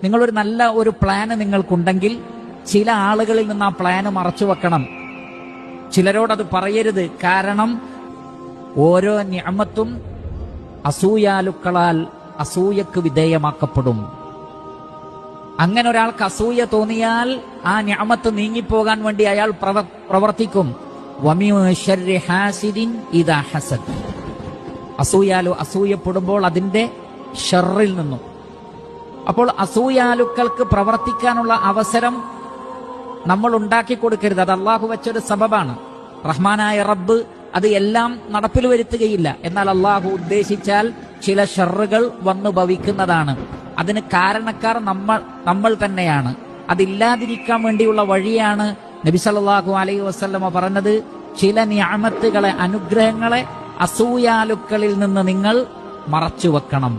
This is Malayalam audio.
നിങ്ങളൊരു നല്ല ഒരു പ്ലാന് നിങ്ങൾക്കുണ്ടെങ്കിൽ ചില ആളുകളിൽ നിന്ന് ആ പ്ലാന് മറച്ചു വെക്കണം. ചിലരോടത് പറയരുത്. കാരണം ഓരോ നിഅമത്തും അസൂയാലുക്കളാൽ അസൂയക്ക് വിധേയമാക്കപ്പെടും. അങ്ങനെ ഒരാൾക്ക് അസൂയ തോന്നിയാൽ ആ നിഅമത്ത് നീങ്ങിപ്പോകാൻ വേണ്ടി അയാൾ പ്രവർത്തിക്കും. വമിൻ ശർരി ഹാസിദിൻ ഇദാ ഹസദ്. അസൂയപ്പെടുമ്പോൾ അതിന്റെ ഷർറിൽ നിന്നും. അപ്പോൾ അസൂയാലുക്കൾക്ക് പ്രവർത്തിക്കാനുള്ള അവസരം നമ്മൾ ഉണ്ടാക്കി കൊടുക്കരുത്. അത് അള്ളാഹു വെച്ചൊരു സബബാണ്. റഹ്മാനായ റബ്ബ് അത് എല്ലാം നടപ്പിൽ വരുത്തുകയില്ല. എന്നാൽ അള്ളാഹു ഉദ്ദേശിച്ചാൽ ചില ഷർറുകൾ വന്നു ഭവിക്കുന്നതാണ്. അതിന് കാരണക്കാർ നമ്മൾ തന്നെയാണ്. അതില്ലാതിരിക്കാൻ വേണ്ടിയുള്ള വഴിയാണ് നബി സല്ലല്ലാഹു അലൈഹി വസല്ലമ പറഞ്ഞത്, ചില നിഅമത്തുകളെ, അനുഗ്രഹങ്ങളെ അസൂയാലുക്കളിൽ നിന്ന് നിങ്ങൾ മറച്ചു വെക്കണം.